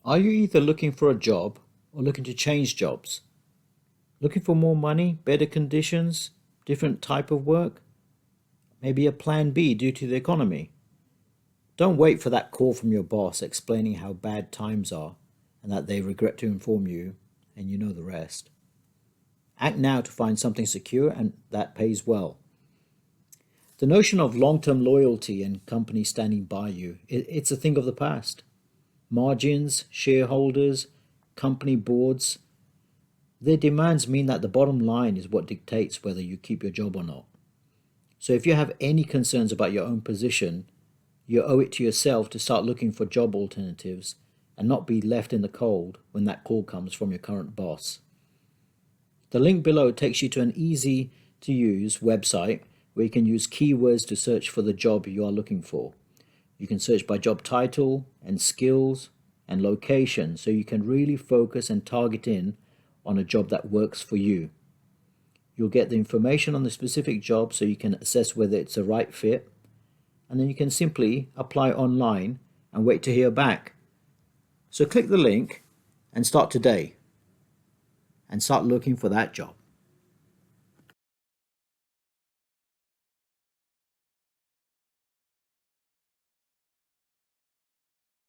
Are you either looking for a job or looking to change jobs? Looking for more money, better conditions, different type of work? Maybe a plan B due to the economy? Don't wait for that call from your boss explaining how bad times are and that they regret to inform you, and you know the rest. Act now to find something secure and that pays well. The notion of long term loyalty and companies standing by you, it's a thing of the past. Margins, shareholders, company boards, their demands mean that the bottom line is what dictates whether you keep your job or not. So if you have any concerns about your own position, you owe it to yourself to start looking for job alternatives and not be left in the cold when that call comes from your current boss. The link below takes you to an easy to use website where you can use keywords to search for the job you are looking for. You can search by job title and skills and location so you can really focus and target in on a job that works for you. You'll get the information on the specific job so you can assess whether it's a right fit, and then you can simply apply online and wait to hear back. So click the link and start today and start looking for that job.